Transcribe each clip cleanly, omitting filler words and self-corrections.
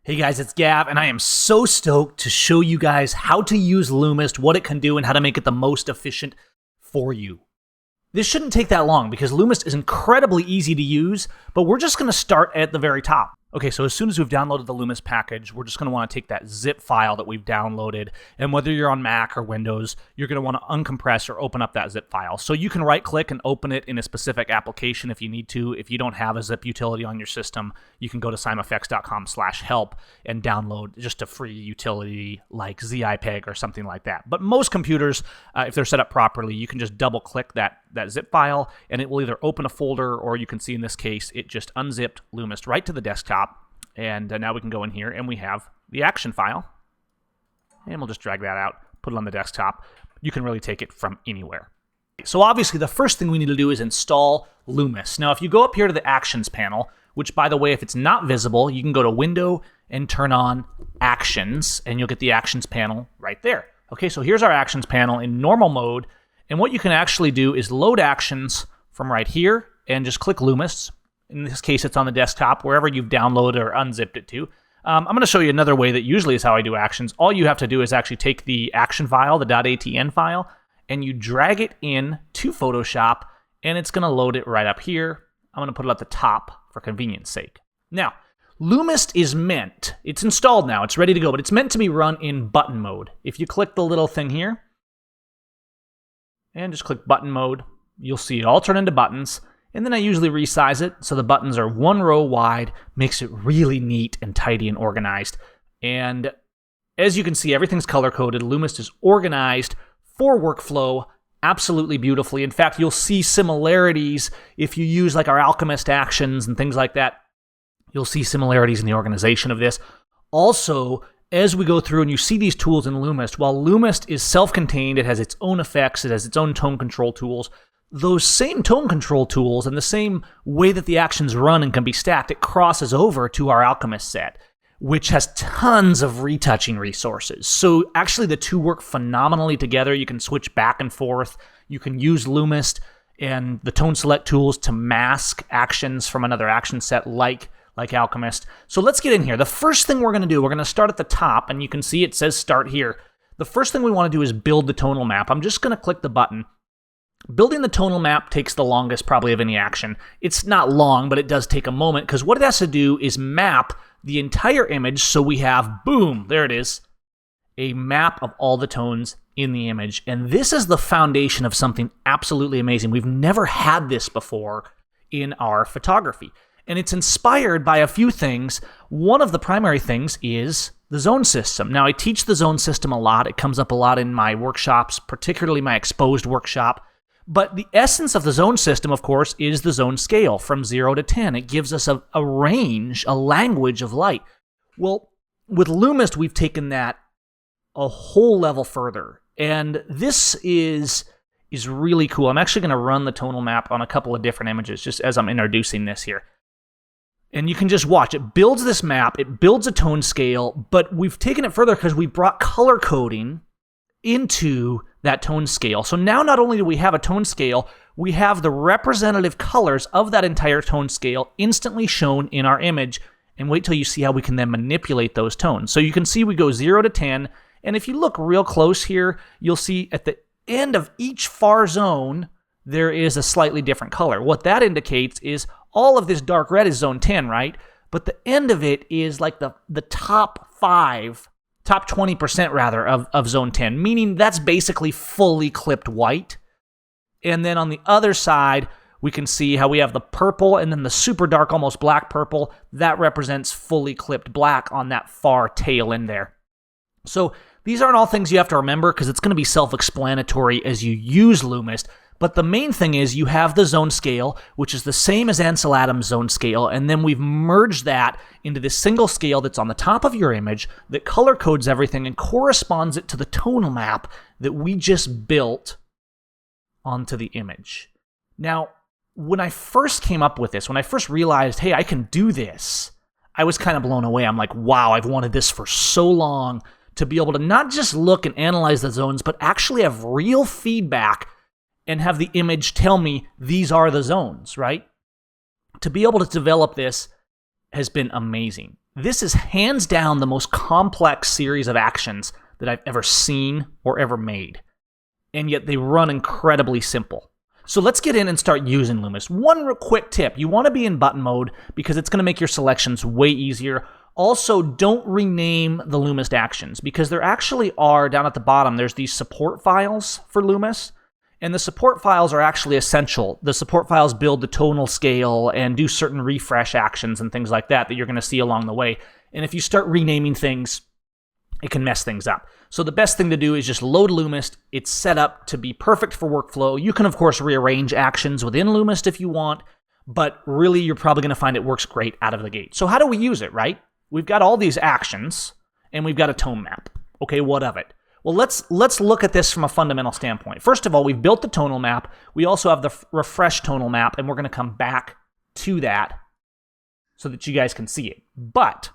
Hey guys, it's Gav, and I am so stoked to show you guys how to use Lumist, what it can do, and how to make it the most efficient for you. This shouldn't take that long because Lumist is incredibly easy to use, but we're just going to start at the very top. Okay, so as soon as we've downloaded the Lumist package, we're just going to want to take that zip file that we've downloaded, and whether you're on Mac or Windows, you're going to want to uncompress or open up that zip file. So you can right-click and open it in a specific application if you need to. If you don't have a zip utility on your system, you can go to seimfx.com/help and download just a free utility like ZIPEG or something like that. But most computers, if they're set up properly, you can just double-click that zip file, and it will either open a folder, or you can see in this case, it just unzipped Lumist right to the desktop. And now we can go in here and we have the action file. And we'll just drag that out, put it on the desktop. You can really take it from anywhere. So obviously the first thing we need to do is install Loomis. Now if you go up here to the Actions panel, which by the way, if it's not visible, you can go to Window and turn on Actions, and you'll get the Actions panel right there. Okay, so here's our Actions panel in normal mode. And what you can actually do is load actions from right here and just click Loomis. In this case, it's on the desktop, wherever you've downloaded or unzipped it to. I'm going to show you another way that usually is how I do actions. All you have to do is actually take the action file, the .atn file, and you drag it in to Photoshop, and it's going to load it right up here. I'm going to put it at the top for convenience sake. Now, Lumist is meant, it's installed now, it's ready to go, but it's meant to be run in button mode. If you click the little thing here, and just click button mode, you'll see it all turn into buttons. And then I usually resize it so the buttons are one row wide, makes it really neat and tidy and organized. And as you can see, everything's color-coded. Lumist is organized for workflow absolutely beautifully. In fact, you'll see similarities if you use like our Alchemist actions and things like that. You'll see similarities in the organization of this. Also, as we go through and you see these tools in Lumist, while Lumist is self-contained, it has its own effects, it has its own tone control tools, those same tone control tools and the same way that the actions run and can be stacked, it crosses over to our Alchemist set, which has tons of retouching resources. So actually the two work phenomenally together. You can switch back and forth. You can use Lumist and the tone select tools to mask actions from another action set like Alchemist. So let's get in here. The first thing we're going to do, we're going to start at the top, and you can see it says start here. The first thing we want to do is build the tonal map. I'm just going to click the button. Building the tonal map takes the longest probably of any action. It's not long, but it does take a moment, because what it has to do is map the entire image, so we have, boom, there it is, a map of all the tones in the image. And this is the foundation of something absolutely amazing. We've never had this before in our photography. And it's inspired by a few things. One of the primary things is the zone system. Now, I teach the zone system a lot. It comes up a lot in my workshops, particularly my exposed workshop. But the essence of the zone system, of course, is the zone scale from 0 to 10. It gives us a range, a language of light. Well, with Lumist, we've taken that a whole level further. And this is really cool. I'm actually going to run the tonal map on a couple of different images just as I'm introducing this here. And you can just watch. It builds this map. It builds a tone scale. But we've taken it further because we brought color coding into that tone scale. So now not only do we have a tone scale, we have the representative colors of that entire tone scale instantly shown in our image. And wait till you see how we can then manipulate those tones. So you can see we go 0 to 10. And if you look real close here, you'll see at the end of each far zone, there is a slightly different color. What that indicates is all of this dark red is zone 10, right? But the end of it is like the top 20% rather, of zone 10, meaning that's basically fully clipped white. And then on the other side, we can see how we have the purple and then the super dark, almost black purple. That represents fully clipped black on that far tail end there. So these aren't all things you have to remember because it's going to be self-explanatory as you use Lumist. But the main thing is you have the zone scale, which is the same as Ansel Adams' zone scale, and then we've merged that into this single scale that's on the top of your image that color codes everything and corresponds it to the tonal map that we just built onto the image. Now, when I first came up with this, when I first realized, hey, I can do this, I was kind of blown away. I'm like, wow, I've wanted this for so long, to be able to not just look and analyze the zones, but actually have real feedback and have the image tell me these are the zones, right? To be able to develop this has been amazing. This is hands down the most complex series of actions that I've ever seen or ever made. And yet they run incredibly simple. So let's get in and start using Loomis. One real quick tip, you want to be in button mode because it's going to make your selections way easier. Also, don't rename the Loomis actions because there actually are, down at the bottom, there's these support files for Loomis. And the support files are actually essential. The support files build the tonal scale and do certain refresh actions and things like that you're going to see along the way. And if you start renaming things, it can mess things up. So the best thing to do is just load Lumist. It's set up to be perfect for workflow. You can, of course, rearrange actions within Lumist if you want, but really you're probably going to find it works great out of the gate. So how do we use it, right? We've got all these actions, and we've got a tone map. Okay, what of it? Well, let's look at this from a fundamental standpoint. First of all, we've built the tonal map. We also have the refresh tonal map, and we're going to come back to that so that you guys can see it. But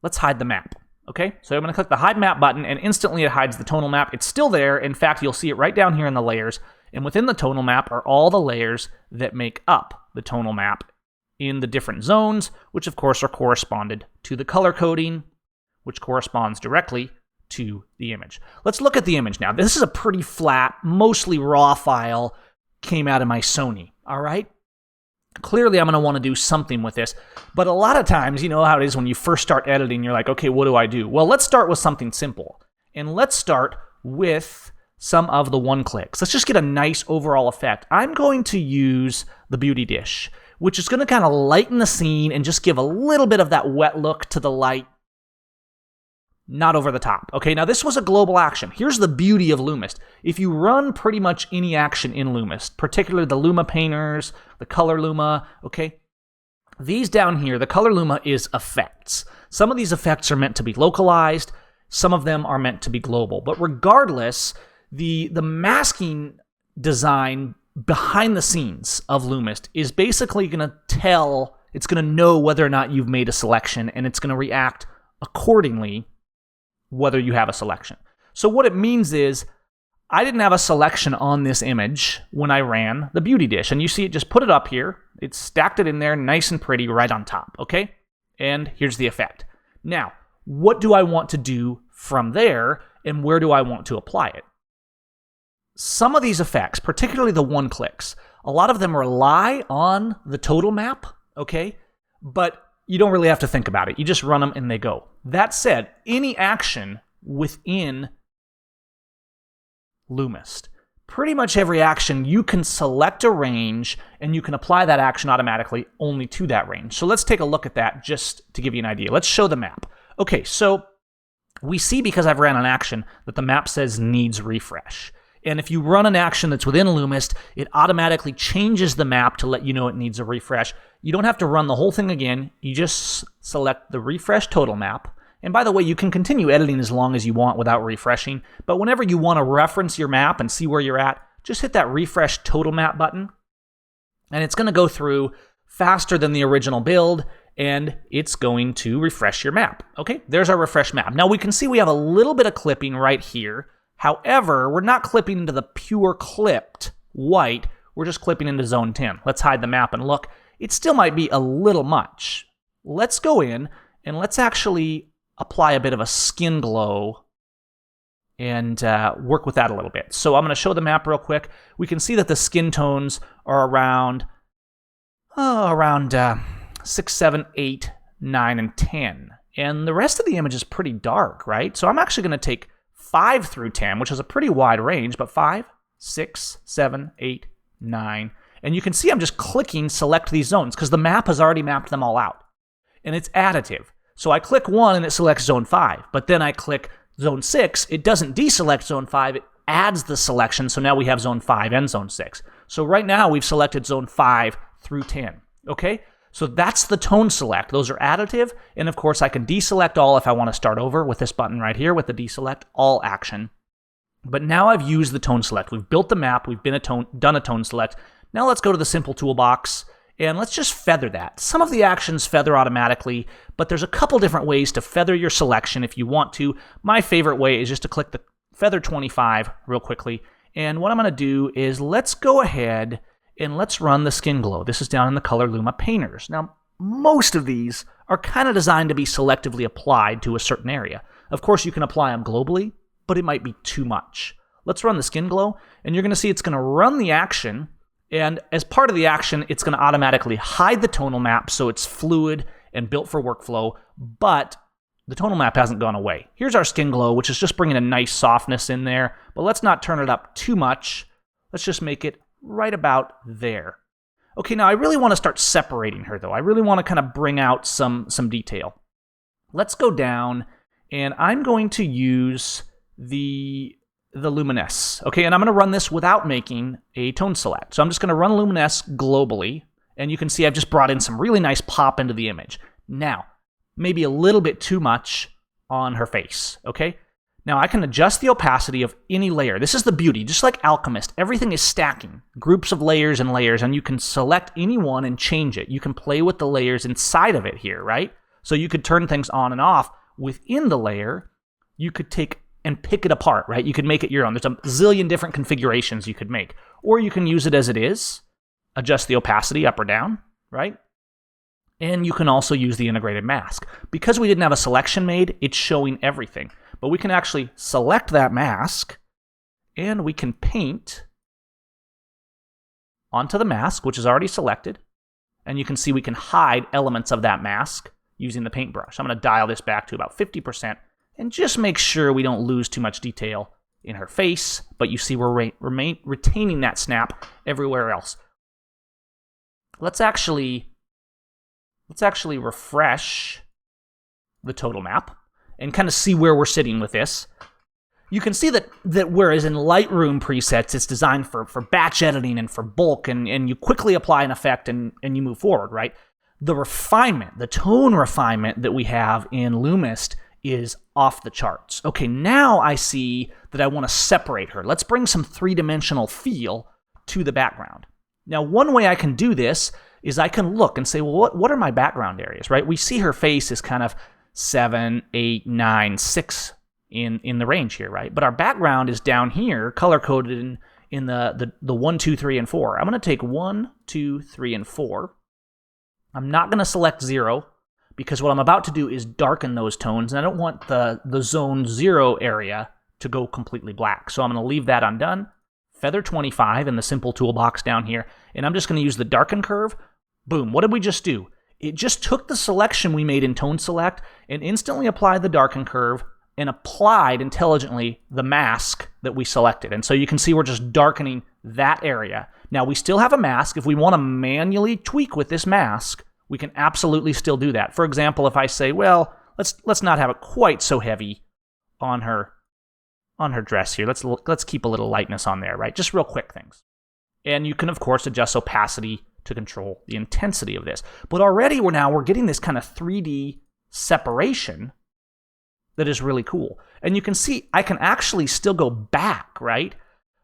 let's hide the map, okay? So I'm going to click the Hide Map button, and instantly it hides the tonal map. It's still there. In fact, you'll see it right down here in the layers. And within the tonal map are all the layers that make up the tonal map in the different zones, which of course are corresponded to the color coding, which corresponds directly to the image. Let's look at the image now. This is a pretty flat, mostly raw file, came out of my Sony, all right? Clearly, I'm going to want to do something with this, but a lot of times, you know how it is when you first start editing, you're like, okay, what do I do? Well, let's start with something simple, and let's start with some of the one-clicks. Let's just get a nice overall effect. I'm going to use the beauty dish, which is going to kind of lighten the scene and just give a little bit of that wet look to the light. Not over the top. Okay, now this was a global action. Here's the beauty of Lumist. If you run pretty much any action in Lumist, particularly the Luma painters, the Color Luma, okay, these down here, the Color Luma is effects. Some of these effects are meant to be localized. Some of them are meant to be global. But regardless, the masking design behind the scenes of Lumist is basically going to tell, it's going to know whether or not you've made a selection, and it's going to react accordingly whether you have a selection. So what it means is I didn't have a selection on this image when I ran the beauty dish. And you see it just put it up here. It stacked it in there nice and pretty right on top, okay? And here's the effect. Now, what do I want to do from there, and where do I want to apply it? Some of these effects, particularly the one-clicks, a lot of them rely on the total map, okay? But you don't really have to think about it. You just run them and they go. That said, any action within Lumist, pretty much every action, you can select a range and you can apply that action automatically only to that range. So let's take a look at that just to give you an idea. Let's show the map. Okay, so we see because I've ran an action that the map says needs refresh. And if you run an action that's within Lumist, it automatically changes the map to let you know it needs a refresh. You don't have to run the whole thing again. You just select the refresh total map. And by the way, you can continue editing as long as you want without refreshing. But whenever you want to reference your map and see where you're at, just hit that refresh total map button. And it's going to go through faster than the original build, and it's going to refresh your map. Okay, there's our refresh map. Now we can see we have a little bit of clipping right here. However, we're not clipping into the pure clipped white. We're just clipping into zone 10. Let's hide the map and look. It still might be a little much. Let's go in and let's actually apply a bit of a skin glow and work with that a little bit. So I'm going to show the map real quick. We can see that the skin tones are around 6, 7, 8, 9, and 10. And the rest of the image is pretty dark, right? So I'm actually going to take 5 through 10, which is a pretty wide range, but 5, 6, 7, 8, 9. And you can see I'm just clicking select these zones because the map has already mapped them all out. And it's additive. So I click 1 and it selects zone 5, but then I click zone 6, it doesn't deselect zone 5, it adds the selection, so now we have zone 5 and zone 6. So right now we've selected zone 5 through 10, okay? So that's the tone select. Those are additive, and of course I can deselect all if I want to start over with this button right here with the deselect all action. But now I've used the tone select. We've built the map, we've done a tone select. Now let's go to the simple toolbox, and let's just feather that. Some of the actions feather automatically, but there's a couple different ways to feather your selection if you want to. My favorite way is just to click the feather 25 real quickly. And what I'm going to do is let's go ahead and let's run the skin glow. This is down in the Color Luma painters. Now, most of these are kind of designed to be selectively applied to a certain area. Of course, you can apply them globally, but it might be too much. Let's run the skin glow, and you're going to see it's going to run the action, and as part of the action, it's going to automatically hide the tonal map so it's fluid and built for workflow, but the tonal map hasn't gone away. Here's our skin glow, which is just bringing a nice softness in there, but let's not turn it up too much. Let's just make it right about there. Okay, now I really want to start separating her, though. I really want to kind of bring out some detail. Let's go down, and I'm going to use the luminance. Okay, and I'm going to run this without making a tone select. So I'm just going to run luminance globally, and you can see I've just brought in some really nice pop into the image. Now, maybe a little bit too much on her face, okay? Now I can adjust the opacity of any layer. This is the beauty. Just like Alchemist, everything is stacking. Groups of layers and layers, and you can select any one and change it. You can play with the layers inside of it here, right? So you could turn things on and off within the layer. You could take and pick it apart, right? You could make it your own. There's a zillion different configurations you could make. Or you can use it as it is, adjust the opacity up or down, right? And you can also use the integrated mask. Because we didn't have a selection made, it's showing everything. But we can actually select that mask, and we can paint onto the mask, which is already selected. And you can see we can hide elements of that mask using the paintbrush. I'm going to dial this back to about 50% and just make sure we don't lose too much detail in her face. But you see we're retaining that snap everywhere else. Let's actually refresh the total map and kind of see where we're sitting with this. You can see that whereas in Lightroom presets, it's designed for batch editing and for bulk, and you quickly apply an effect and you move forward, right? The refinement, the tone refinement that we have in Lumist is off the charts. Okay, now I see that I want to separate her. Let's bring some three-dimensional feel to the background. Now, one way I can do this is I can look and say, well, what are my background areas, right? We see her face is kind of 7, 8, 9, 6 in the range here, right? But our background is down here, color-coded in the 1, 2, 3, and 4. I'm going to take 1, 2, 3, and 4. I'm not going to select 0 because what I'm about to do is darken those tones, and I don't want the zone 0 area to go completely black. So I'm going to leave that undone. Feather 25 in the simple toolbox down here, and I'm just going to use the darken curve. Boom, what did we just do? It just took the selection we made in Tone Select and instantly applied the darken curve and applied intelligently the mask that we selected. And so you can see we're just darkening that area. Now we still have a mask. If we want to manually tweak with this mask, we can absolutely still do that. For example, if I say, well, let's not have it quite so heavy on her dress here. Let's keep a little lightness on there, right? Just real quick things. And you can, of course, adjust opacity to control the intensity of this. But already we're getting this kind of 3D separation that is really cool. And you can see I can actually still go back, right?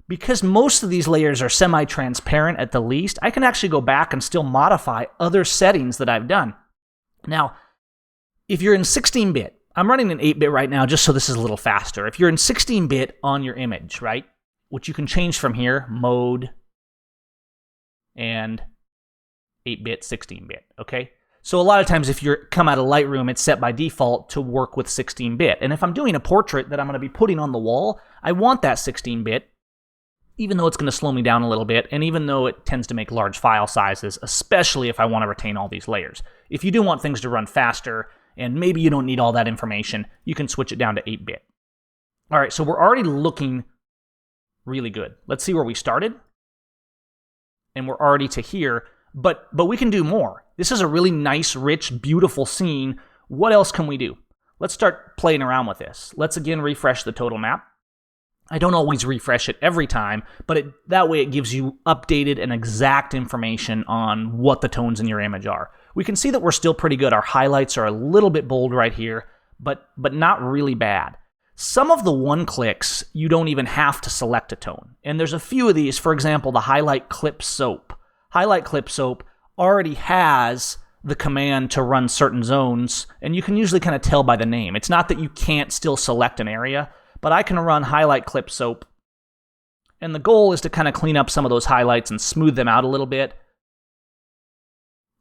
Because most of these layers are semi-transparent at the least, I can actually go back and still modify other settings that I've done. Now, if you're in 16-bit, I'm running an 8-bit right now just so this is a little faster. If you're in 16-bit on your image, right, which you can change from here, mode, and 8-bit, 16-bit, okay? So a lot of times if you come out of Lightroom, it's set by default to work with 16-bit. And if I'm doing a portrait that I'm going to be putting on the wall, I want that 16-bit, even though it's going to slow me down a little bit, and even though it tends to make large file sizes, especially if I want to retain all these layers. If you do want things to run faster, and maybe you don't need all that information, you can switch it down to 8-bit. All right, so we're already looking really good. Let's see where we started. And we're already to here, but we can do more. This is a really nice, rich, beautiful scene. What else can we do? Let's start playing around with this. Let's again refresh the total map. I don't always refresh it every time, but that way it gives you updated and exact information on what the tones in your image are. We can see that we're still pretty good. Our highlights are a little bit bold right here, but not really bad. Some of the one-clicks, you don't even have to select a tone. And there's a few of these. For example, the Highlight Clip Soap. Highlight Clip Soap already has the command to run certain zones, and you can usually kind of tell by the name. It's not that you can't still select an area, but I can run Highlight Clip Soap. And the goal is to kind of clean up some of those highlights and smooth them out a little bit.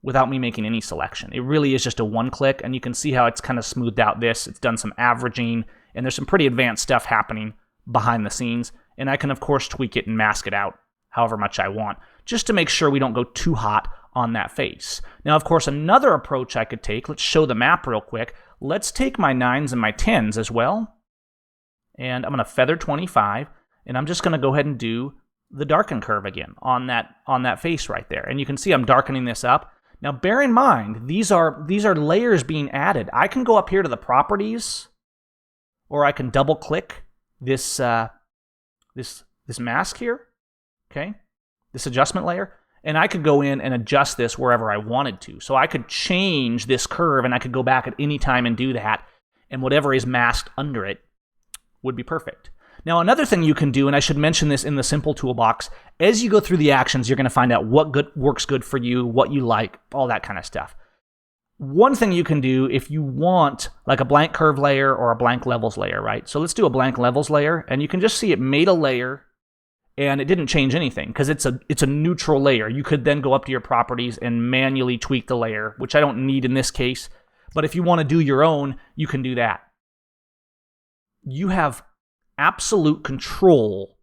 without me making any selection. It really is just a one click, and you can see how it's kind of smoothed out this. It's done some averaging, and there's some pretty advanced stuff happening behind the scenes. And I can, of course, tweak it and mask it out however much I want, just to make sure we don't go too hot on that face. Now, of course, another approach I could take, let's show the map real quick. Let's take my 9s and my 10s as well. And I'm going to feather 25, and I'm just going to go ahead and do the darken curve again on that face right there. And you can see I'm darkening this up. Now, bear in mind, these are layers being added. I can go up here to the properties, or I can double click this mask here, okay? This adjustment layer, and I could go in and adjust this wherever I wanted to. So I could change this curve, and I could go back at any time and do that, and whatever is masked under it would be perfect. Now, another thing you can do, and I should mention this in the simple toolbox, as you go through the actions, you're going to find out what works good for you, what you like, all that kind of stuff. One thing you can do if you want like a blank curve layer or a blank levels layer, right? So let's do a blank levels layer, and you can just see it made a layer, and it didn't change anything because it's a neutral layer. You could then go up to your properties and manually tweak the layer, which I don't need in this case. But if you want to do your own, you can do that. You have absolute control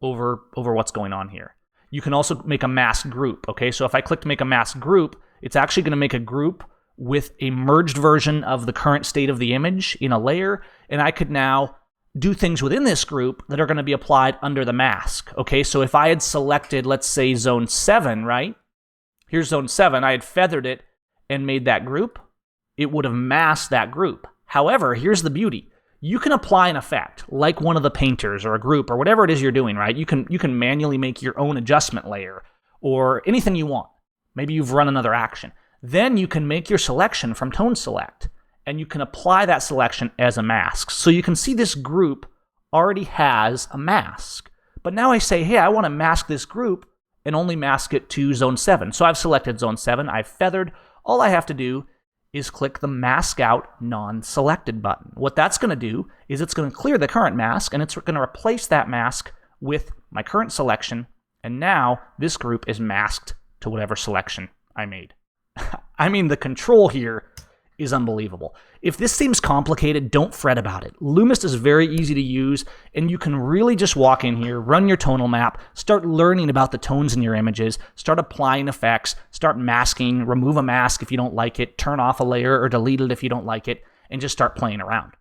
over what's going on here. You can also make a mask group, okay? So if I click to make a mask group, it's actually going to make a group with a merged version of the current state of the image in a layer, and I could now do things within this group that are going to be applied under the mask, okay? So if I had selected, let's say, zone 7, right? Here's zone 7. I had feathered it and made that group. It would have masked that group. However, here's the beauty. You can apply an effect, like one of the painters or a group or whatever it is you're doing, right? You can manually make your own adjustment layer or anything you want. Maybe you've run another action. Then you can make your selection from tone select, and you can apply that selection as a mask. So you can see this group already has a mask. But now I say, hey, I want to mask this group and only mask it to zone 7. So I've selected zone 7. I've feathered. All I have to do is click the Mask Out Non-Selected button. What that's going to do is it's going to clear the current mask, and it's going to replace that mask with my current selection, and now this group is masked to whatever selection I made. I mean, the control here is unbelievable. If this seems complicated, don't fret about it. Lumist is very easy to use, and you can really just walk in here, run your tonal map, start learning about the tones in your images, start applying effects, start masking, remove a mask if you don't like it, turn off a layer or delete it if you don't like it, and just start playing around.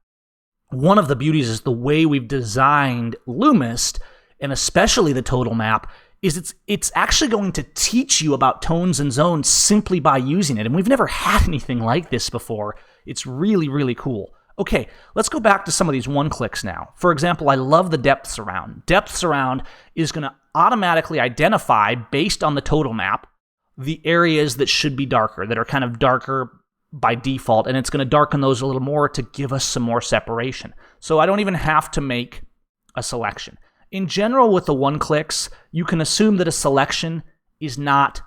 One of the beauties is the way we've designed Lumist, and especially the tonal map, is it's actually going to teach you about tones and zones simply by using it. And we've never had anything like this before. It's really, really cool. Okay, let's go back to some of these one-clicks now. For example, I love the depth surround. Depth surround is going to automatically identify, based on the total map, the areas that should be darker, that are kind of darker by default, and it's going to darken those a little more to give us some more separation. So I don't even have to make a selection. In general, with the one-clicks, you can assume that a selection is not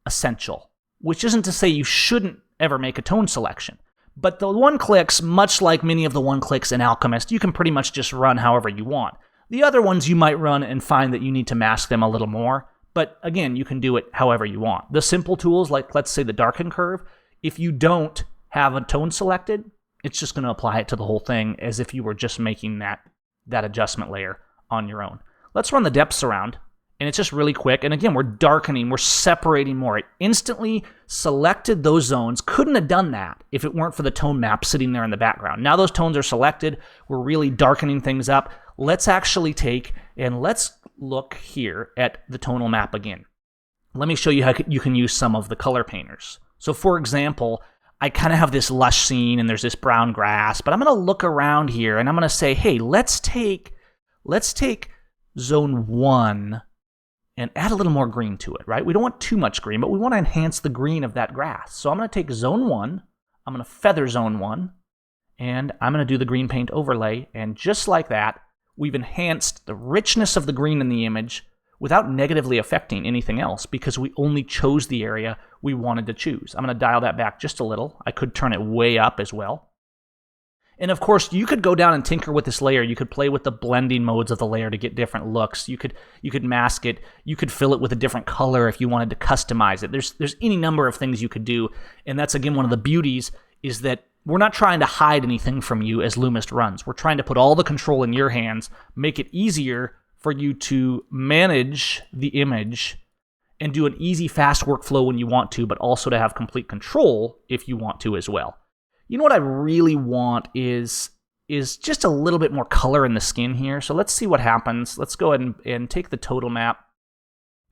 essential, which isn't to say you shouldn't ever make a tone selection. But the one-clicks, much like many of the one-clicks in Alchemist, you can pretty much just run however you want. The other ones you might run and find that you need to mask them a little more, but again, you can do it however you want. The simple tools, like let's say the darken curve, if you don't have a tone selected, it's just going to apply it to the whole thing as if you were just making that adjustment layer on your own. Let's run the depth surround, and it's just really quick. And again, we're darkening, we're separating more. It instantly selected those zones. Couldn't have done that if it weren't for the tone map sitting there in the background. Now those tones are selected. We're really darkening things up. Let's actually take and let's look here at the tonal map again. Let me show you how you can use some of the color painters. So for example, I kind of have this lush scene and there's this brown grass, but I'm going to look around here and I'm going to say, hey, let's take zone 1 and add a little more green to it, right? We don't want too much green, but we want to enhance the green of that grass. So I'm going to take zone 1, I'm going to feather zone 1, and I'm going to do the green paint overlay, and just like that, we've enhanced the richness of the green in the image without negatively affecting anything else because we only chose the area we wanted to choose. I'm going to dial that back just a little. I could turn it way up as well. And of course, you could go down and tinker with this layer. You could play with the blending modes of the layer to get different looks. You could mask it. You could fill it with a different color if you wanted to customize it. There's any number of things you could do. And that's, again, one of the beauties is that we're not trying to hide anything from you as Lumist runs. We're trying to put all the control in your hands, make it easier for you to manage the image and do an easy, fast workflow when you want to, but also to have complete control if you want to as well. You know what I really want is just a little bit more color in the skin here. So let's see what happens. Let's go ahead and take the total map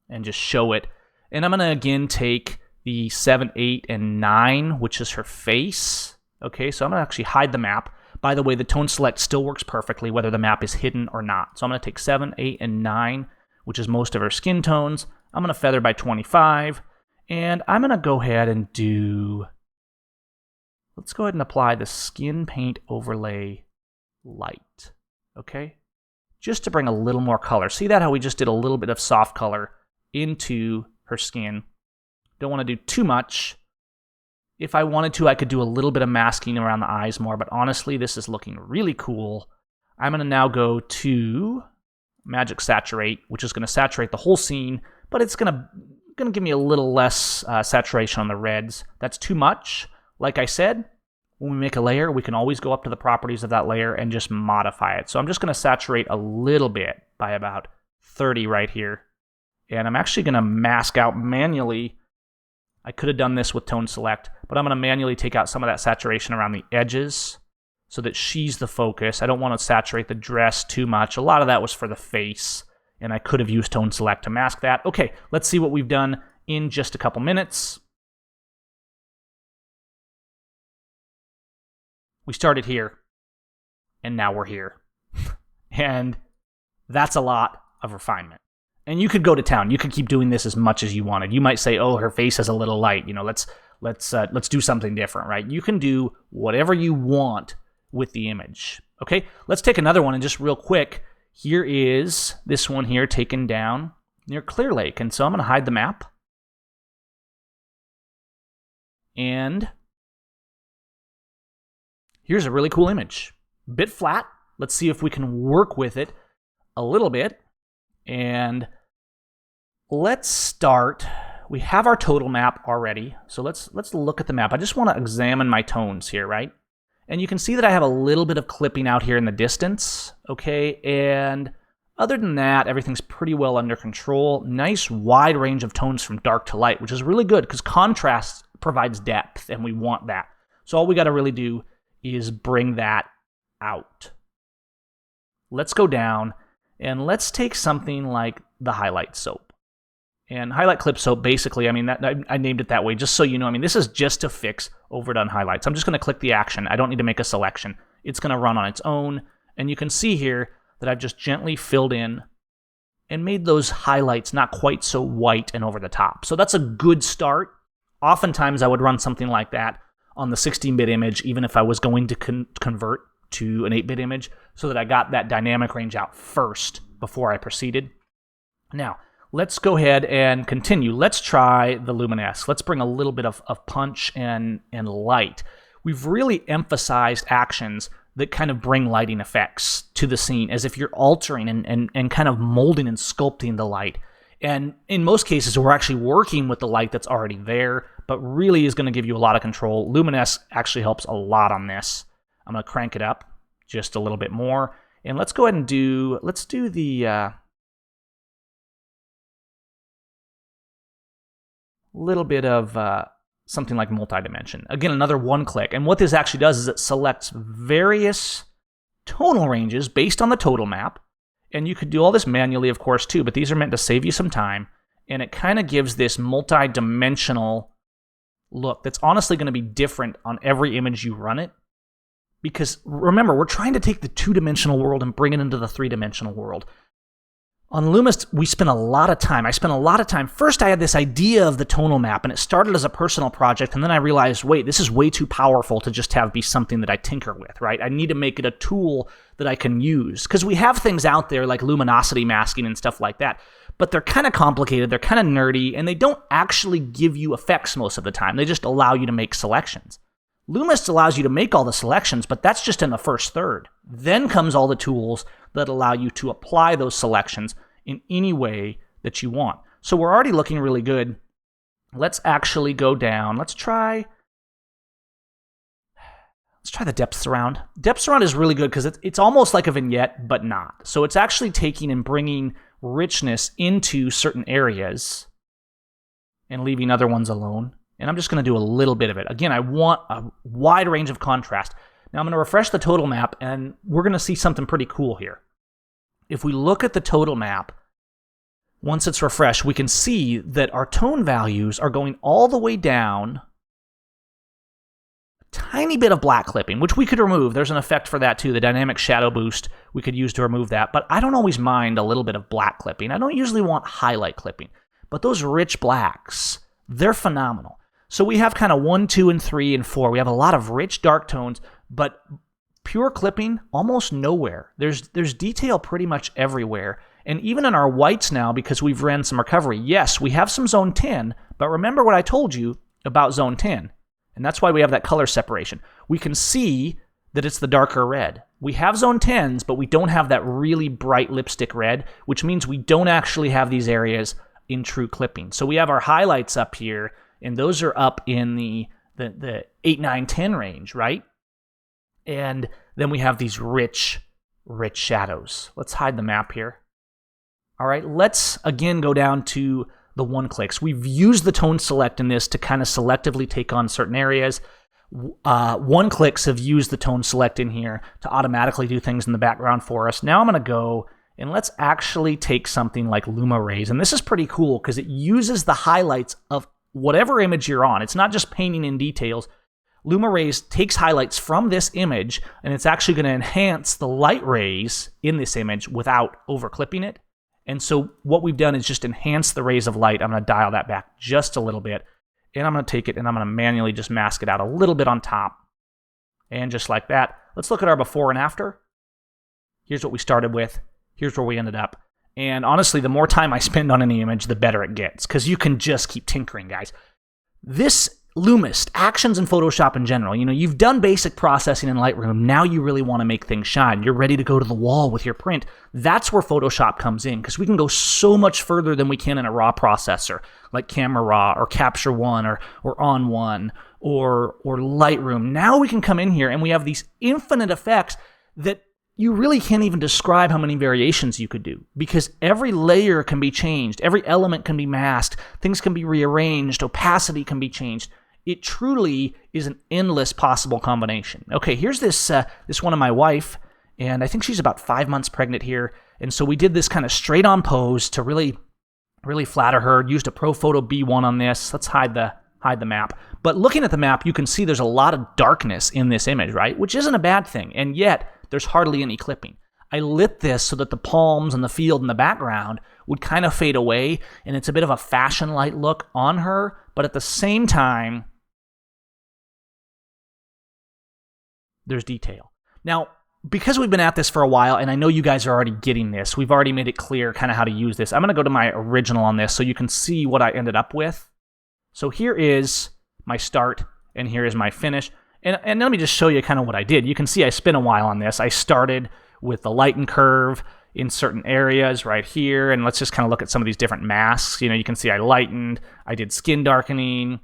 and just show it. And I'm going to, again, take the 7, 8, and 9, which is her face. Okay, so I'm going to actually hide the map. By the way, the tone select still works perfectly, whether the map is hidden or not. So I'm going to take 7, 8, and 9, which is most of her skin tones. I'm going to feather by 25. And I'm going to go ahead and do... Let's go ahead and apply the skin paint overlay light, okay? Just to bring a little more color. See that how we just did a little bit of soft color into her skin. Don't want to do too much. If I wanted to, I could do a little bit of masking around the eyes more, but honestly, this is looking really cool. I'm going to now go to Magic Saturate, which is going to saturate the whole scene, but it's going to give me a little less saturation on the reds. That's too much. Like I said, when we make a layer, we can always go up to the properties of that layer and just modify it. So I'm just going to saturate a little bit by about 30 right here. And I'm actually going to mask out manually. I could have done this with tone select, but I'm going to manually take out some of that saturation around the edges so that she's the focus. I don't want to saturate the dress too much. A lot of that was for the face, and I could have used tone select to mask that. Okay, let's see what we've done in just a couple minutes. We started here, and now we're here. And that's a lot of refinement. And you could go to town. You could keep doing this as much as you wanted. You might say, oh, her face is a little light. You know, let's do something different, right? You can do whatever you want with the image. Okay, let's take another one, and just real quick, here is this one here taken down near Clear Lake. And so I'm going to hide the map. And here's a really cool image. Bit flat. Let's see if we can work with it a little bit. And let's start. We have our total map already. So let's look at the map. I just want to examine my tones here, right? And you can see that I have a little bit of clipping out here in the distance. Okay, and other than that, everything's pretty well under control. Nice wide range of tones from dark to light, which is really good because contrast provides depth, and we want that. So all we got to really do is bring that out. Let's go down and let's take something like the highlight soap. And highlight clip soap, basically, I mean, I named it that way just so you know. I mean, this is just to fix overdone highlights. I'm just going to click the action. I don't need to make a selection. It's going to run on its own. And you can see here that I've just gently filled in and made those highlights not quite so white and over the top. So that's a good start. Oftentimes, I would run something like that on the 16-bit image, even if I was going to convert to an 8-bit image, so that I got that dynamic range out first before I proceeded. Now, let's go ahead and continue. Let's try the Luminesque. Let's bring a little bit of punch and light. We've really emphasized actions that kind of bring lighting effects to the scene, as if you're altering and kind of molding and sculpting the light. And in most cases, we're actually working with the light that's already there, but really is going to give you a lot of control. Luminesque actually helps a lot on this. I'm going to crank it up just a little bit more. And let's go ahead and do the little bit of something like multi-dimension. Again, another one click. And what this actually does is it selects various tonal ranges based on the total map. And you could do all this manually, of course, too, but these are meant to save you some time. And it kind of gives this multi-dimensional look that's honestly going to be different on every image you run it. Because remember, we're trying to take the two-dimensional world and bring it into the three-dimensional world. On Lumist, we spent a lot of time. I spent a lot of time. First, I had this idea of the tonal map, and it started as a personal project, and then I realized, wait, this is way too powerful to just be something that I tinker with, right? I need to make it a tool that I can use. Because we have things out there like luminosity masking and stuff like that, but they're kind of complicated, they're kind of nerdy, and they don't actually give you effects most of the time. They just allow you to make selections. Lumist allows you to make all the selections, but that's just in the first third. Then comes all the tools that allow you to apply those selections in any way that you want. So we're already looking really good. Let's actually go down. Let's try the depth surround. Depth surround is really good because it's almost like a vignette, but not. So it's actually taking and bringing richness into certain areas and leaving other ones alone. And I'm just going to do a little bit of it. Again, I want a wide range of contrast. Now I'm going to refresh the total map, and we're going to see something pretty cool here. If we look at the total map, once it's refreshed, we can see that our tone values are going all the way down. Tiny bit of black clipping, which we could remove. There's an effect for that too, the dynamic shadow boost we could use to remove that, but I don't always mind a little bit of black clipping. I don't usually want highlight clipping, but those rich blacks, they're phenomenal. So we have kind of 1, 2, and 3, and 4. We have a lot of rich dark tones, but pure clipping almost nowhere. There's detail pretty much everywhere. And even in our whites now, because we've ran some recovery, yes, we have some zone 10, but remember what I told you about zone 10. And that's why we have that color separation. We can see that it's the darker red. We have zone 10s, but we don't have that really bright lipstick red, which means we don't actually have these areas in true clipping. So we have our highlights up here, and those are up in the 8, 9, 10 range, right? And then we have these rich shadows. Let's hide the map here. All right, let's again go down to the one clicks. We've used the tone select in this to kind of selectively take on certain areas. One clicks have used the tone select in here to automatically do things in the background for us. Now I'm going to go and let's actually take something like Luma Rays. And this is pretty cool because it uses the highlights of whatever image you're on. It's not just painting in details. Luma Rays takes highlights from this image, and it's actually going to enhance the light rays in this image without overclipping it. And so what we've done is just enhance the rays of light. I'm going to dial that back just a little bit. And I'm going to take it and I'm going to manually just mask it out a little bit on top. And just like that. Let's look at our before and after. Here's what we started with. Here's where we ended up. And honestly, the more time I spend on any image, the better it gets. Because you can just keep tinkering, guys. This Lumist, actions in Photoshop in general. You know, you've done basic processing in Lightroom. Now you really want to make things shine. You're ready to go to the wall with your print. That's where Photoshop comes in, because we can go so much further than we can in a raw processor, like Camera Raw or Capture One or On One or Lightroom. Now we can come in here and we have these infinite effects that you really can't even describe how many variations you could do, because every layer can be changed, every element can be masked, things can be rearranged, opacity can be changed. It truly is an endless possible combination. Okay, here's this one of my wife, and I think she's about 5 months pregnant here, and so we did this kind of straight-on pose to really flatter her. Used a ProPhoto B1 on this. Let's hide the map. But looking at the map, you can see there's a lot of darkness in this image, right? Which isn't a bad thing, and yet there's hardly any clipping. I lit this so that the palms and the field in the background would kind of fade away, and it's a bit of a fashion light look on her, but at the same time, there's detail. Now, because we've been at this for a while, and I know you guys are already getting this, we've already made it clear kind of how to use this. I'm going to go to my original on this so you can see what I ended up with. So here is my start, and here is my finish. And let me just show you kind of what I did. You can see I spent a while on this. I started with the lighten curve in certain areas right here, and let's just kind of look at some of these different masks. You know, you can see I lightened, I did skin darkening,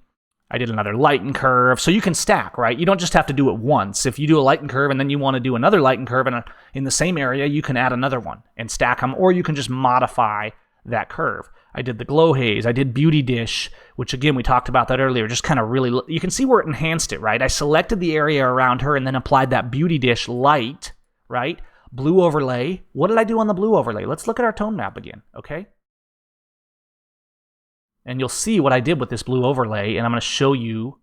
I did another lighten curve. So you can stack, right? You don't just have to do it once. If you do a lighten curve and then you want to do another lighten curve in the same area, you can add another one and stack them, or you can just modify that curve. I did the glow haze. I did beauty dish, which again, we talked about that earlier. Just kind of really, you can see where it enhanced it, right? I selected the area around her and then applied that beauty dish light, right? Blue overlay. What did I do on the blue overlay? Let's look at our tone map again, okay? And you'll see what I did with this blue overlay, and I'm going to show you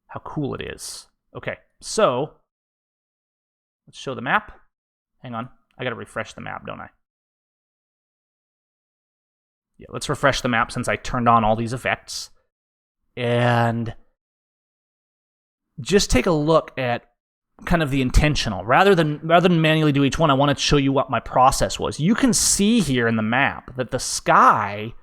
how cool it is. Okay, so let's show the map. Hang on, I got to refresh the map, don't I? Yeah, let's refresh the map since I turned on all these effects. And just take a look at kind of the intentional. Rather than manually do each one, I want to show you what my process was. You can see here in the map that the sky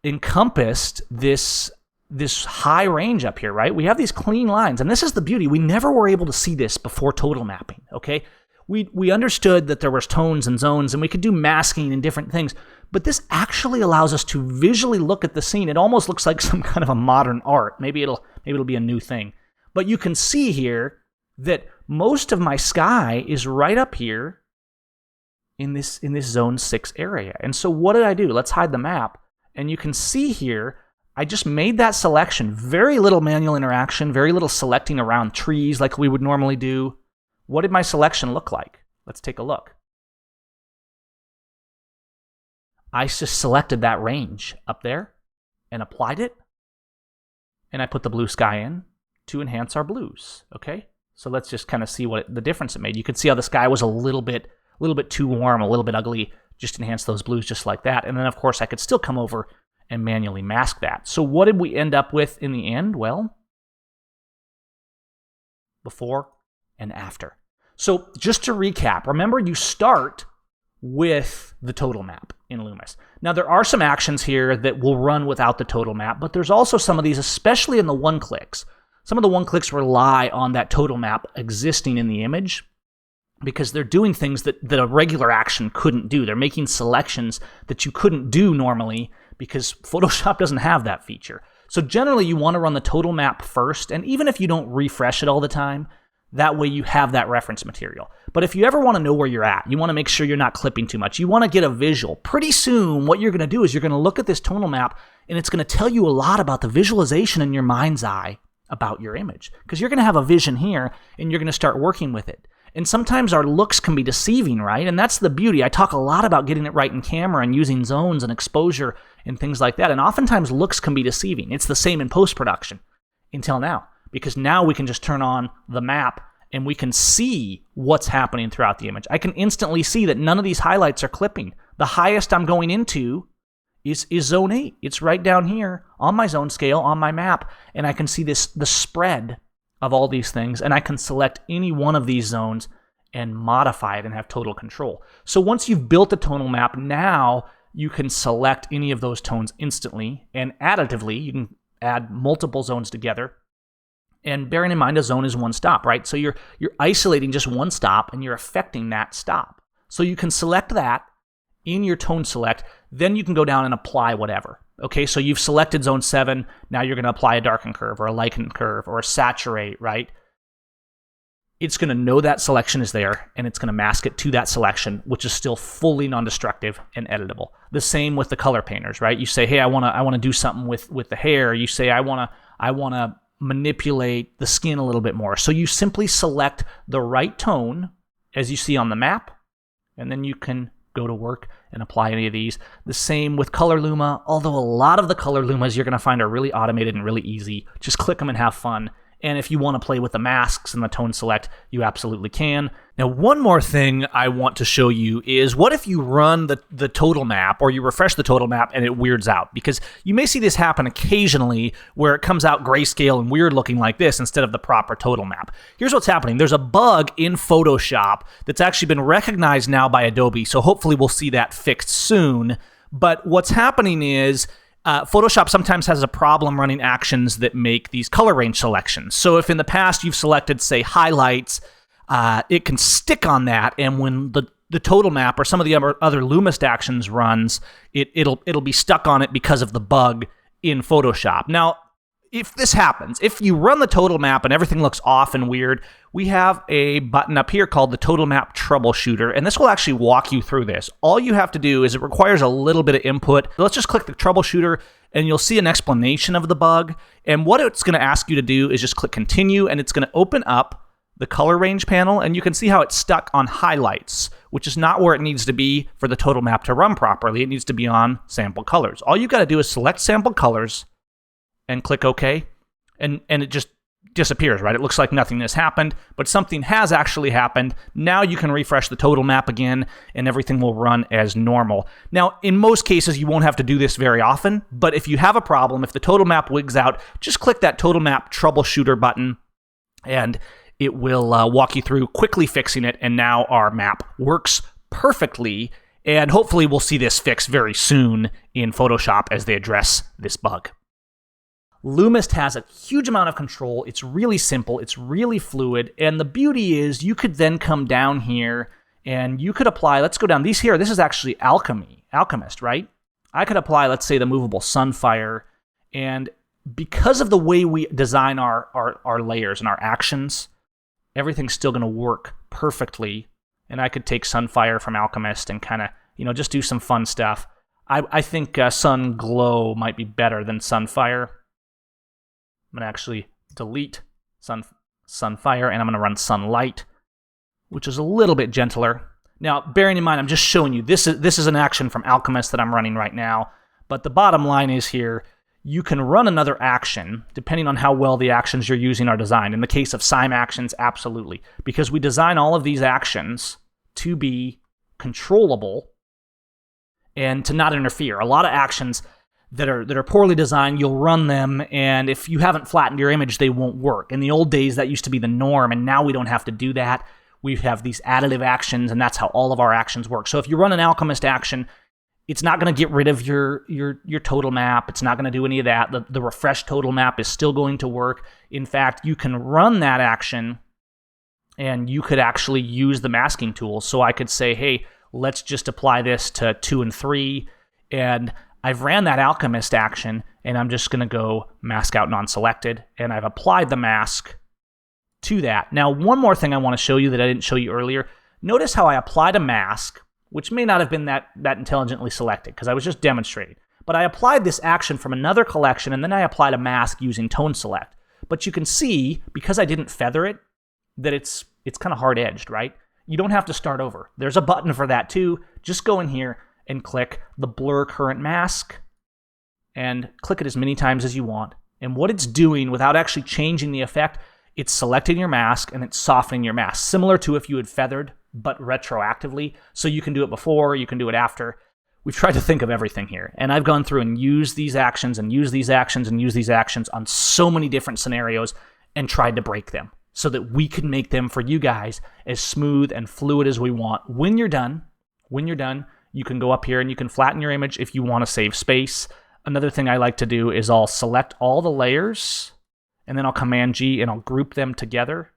encompassed this this high range up here, right? We have these clean lines, and this is the beauty. We never were able to see this before total mapping, okay? We understood that there was tones and zones, and we could do masking and different things, but this actually allows us to visually look at the scene. It almost looks like some kind of a modern art. Maybe it'll be a new thing. But you can see here that most of my sky is right up here in this zone 6 area. And so what did I do? Let's hide the map. And you can see here, I just made that selection. Very little manual interaction, very little selecting around trees like we would normally do. What did my selection look like? Let's take a look. I just selected that range up there and applied it. And I put the blue sky in to enhance our blues, okay? So let's just kind of see what the difference it made. You can see how the sky was a little bit too warm, a little bit ugly. Just enhance those blues just like that. And then, of course, I could still come over and manually mask that. So what did we end up with in the end? Well, before and after. So just to recap, remember you start with the total map in Loomis. Now, there are some actions here that will run without the total map, but there's also some of these, especially in the one-clicks. Some of the one-clicks rely on that total map existing in the image, because they're doing things that a regular action couldn't do. They're making selections that you couldn't do normally because Photoshop doesn't have that feature. So generally, you want to run the total map first, and even if you don't refresh it all the time, that way you have that reference material. But if you ever want to know where you're at, you want to make sure you're not clipping too much. You want to get a visual. Pretty soon, what you're going to do is you're going to look at this tonal map, and it's going to tell you a lot about the visualization in your mind's eye about your image. Because you're going to have a vision here, and you're going to start working with it. And sometimes our looks can be deceiving, right? And that's the beauty. I talk a lot about getting it right in camera and using zones and exposure and things like that. And oftentimes looks can be deceiving. It's the same in post-production until now, because now we can just turn on the map and we can see what's happening throughout the image. I can instantly see that none of these highlights are clipping. The highest I'm going into is zone 8. It's right down here on my zone scale, on my map, and I can see the spread of all these things, and I can select any one of these zones and modify it and have total control. So once you've built a tonal map, now you can select any of those tones instantly, and additively, you can add multiple zones together. And bearing in mind, a zone is one stop, right? So you're isolating just one stop, and you're affecting that stop. So you can select that in your tone select, then you can go down and apply whatever. Okay, so you've selected zone 7, now you're going to apply a darken curve or a lighten curve or a saturate, right? It's going to know that selection is there, and it's going to mask it to that selection, which is still fully non-destructive and editable. The same with the color painters, right? You say, hey, I want to do something with the hair. You say, I want to manipulate the skin a little bit more. So you simply select the right tone, as you see on the map, and then you can go to work and apply any of these. The same with Color Luma, although a lot of the Color Lumas you're going to find are really automated and really easy. Just click them and have fun. And if you want to play with the masks and the tone select, you absolutely can. Now, one more thing I want to show you is what if you run the total map or you refresh the total map and it weirds out? Because you may see this happen occasionally where it comes out grayscale and weird looking like this instead of the proper total map. Here's what's happening. There's a bug in Photoshop that's actually been recognized now by Adobe, so hopefully we'll see that fixed soon. But what's happening is Photoshop sometimes has a problem running actions that make these color range selections. So if in the past you've selected, say, highlights, it can stick on that, and when the total map or some of the other Lumist actions runs, it'll be stuck on it because of the bug in Photoshop. Now, if this happens, if you run the total map and everything looks off and weird, we have a button up here called the Total Map Troubleshooter, and this will actually walk you through this. All you have to do is it requires a little bit of input. Let's just click the Troubleshooter, and you'll see an explanation of the bug. And what it's going to ask you to do is just click Continue, and it's going to open up the color range panel, and you can see how it's stuck on highlights, which is not where it needs to be for the total map to run properly. It needs to be on sample colors. All you got to do is select sample colors and click OK, and it just disappears, right? It looks like nothing has happened, but something has actually happened. Now you can refresh the total map again, and everything will run as normal. Now, in most cases, you won't have to do this very often, but if you have a problem, if the total map wigs out, just click that Total Map Troubleshooter button, and it will walk you through quickly fixing it, and now our map works perfectly, and hopefully we'll see this fixed very soon in Photoshop as they address this bug. Lumist has a huge amount of control. It's really simple. It's really fluid. And the beauty is you could then come down here and you could apply, let's go down these here. This is actually Alchemist, right? I could apply, let's say, the movable Sunfire. And because of the way we design our layers and our actions, everything's still going to work perfectly. And I could take Sunfire from Alchemist and kind of, just do some fun stuff. I think Sun Glow might be better than Sunfire. I'm going to actually delete Sunfire, and I'm going to run Sunlight, which is a little bit gentler. Now, bearing in mind, I'm just showing you, this is an action from Alchemist that I'm running right now, but the bottom line is here, you can run another action, depending on how well the actions you're using are designed. In the case of Seim actions, absolutely, because we design all of these actions to be controllable and to not interfere. A lot of actions that are poorly designed, you'll run them, and if you haven't flattened your image, they won't work. In the old days, that used to be the norm, and now we don't have to do that. We have these additive actions, and that's how all of our actions work. So if you run an Alchemist action, it's not going to get rid of your total map. It's not going to do any of that. The refresh total map is still going to work. In fact, you can run that action, and you could actually use the masking tool. So I could say, hey, let's just apply this to 2 and 3, and I've ran that Alchemist action, and I'm just going to go mask out non-selected, and I've applied the mask to that. Now, one more thing I want to show you that I didn't show you earlier. Notice how I applied a mask, which may not have been that intelligently selected, because I was just demonstrating. But I applied this action from another collection, and then I applied a mask using Tone Select. But you can see, because I didn't feather it, that it's kind of hard-edged, right? You don't have to start over. There's a button for that too. Just go in here and click the Blur Current Mask, and click it as many times as you want. And what it's doing, without actually changing the effect, it's selecting your mask and it's softening your mask, similar to if you had feathered, but retroactively. So you can do it before, you can do it after. We've tried to think of everything here, and I've gone through and used these actions and used these actions and used these actions on so many different scenarios and tried to break them so that we can make them for you guys as smooth and fluid as we want. When you're done, you can go up here and you can flatten your image if you want to save space. Another thing I like to do is I'll select all the layers, and then I'll Command G and I'll group them together.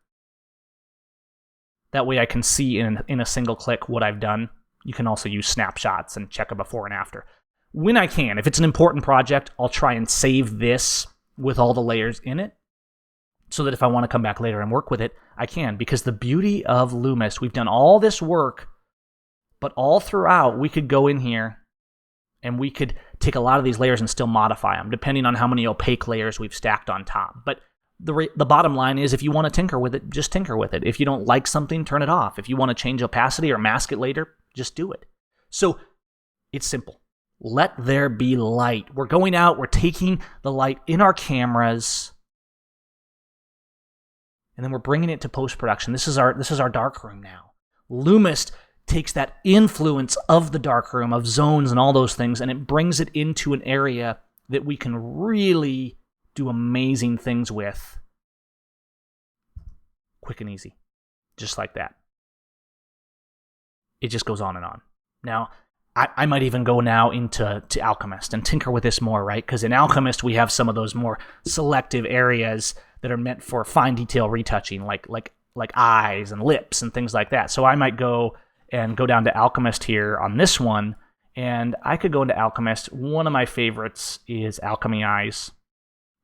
That way I can see in a single click what I've done. You can also use snapshots and check a before and after. When I can, if it's an important project, I'll try and save this with all the layers in it, so that if I want to come back later and work with it, I can. Because the beauty of Loomis, we've done all this work, but all throughout, we could go in here and we could take a lot of these layers and still modify them, depending on how many opaque layers we've stacked on top. But the bottom line is, if you want to tinker with it, just tinker with it. If you don't like something, turn it off. If you want to change opacity or mask it later, just do it. So it's simple. Let there be light. We're going out, we're taking the light in our cameras, and then we're bringing it to post-production. This is our darkroom now. Lumist takes that influence of the darkroom, of zones and all those things, and it brings it into an area that we can really do amazing things with. Quick and easy. Just like that. It just goes on and on. Now, I might even go now into Alchemist and tinker with this more, right? Because in Alchemist, we have some of those more selective areas that are meant for fine detail retouching, like eyes and lips and things like that. So I might go down to Alchemist here on this one, and I could go into Alchemist. One of my favorites is Alchemy Eyes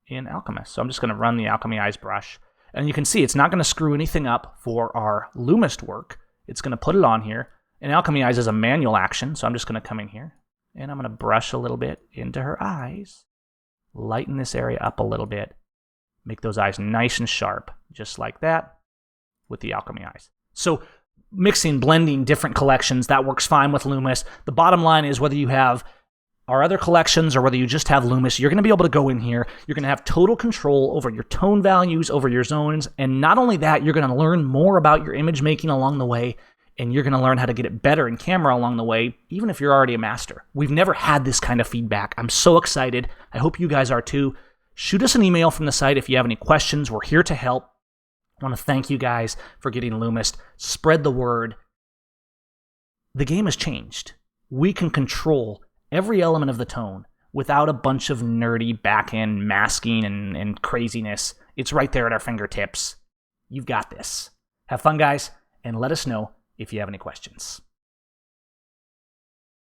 in Alchemist. So I'm just going to run the Alchemy Eyes brush, and you can see it's not going to screw anything up for our Lumist work. It's going to put it on here, and Alchemy Eyes is a manual action, so I'm just going to come in here, and I'm going to brush a little bit into her eyes, lighten this area up a little bit, make those eyes nice and sharp, just like that, with the Alchemy Eyes. So mixing, blending different collections, that works fine with Loomis. The bottom line is, whether you have our other collections or whether you just have Loomis, you're going to be able to go in here. You're going to have total control over your tone values, over your zones, and not only that, you're going to learn more about your image making along the way, and you're going to learn how to get it better in camera along the way, even if you're already a master. We've never had this kind of feedback. I'm so excited. I hope you guys are too. Shoot us an email from the site if you have any questions. We're here to help. I want to thank you guys for getting Lumist. Spread the word. The game has changed. We can control every element of the tone. without a bunch of nerdy back-end masking and craziness. It's right there at our fingertips. You've got this. Have fun, guys, and let us know if you have any questions.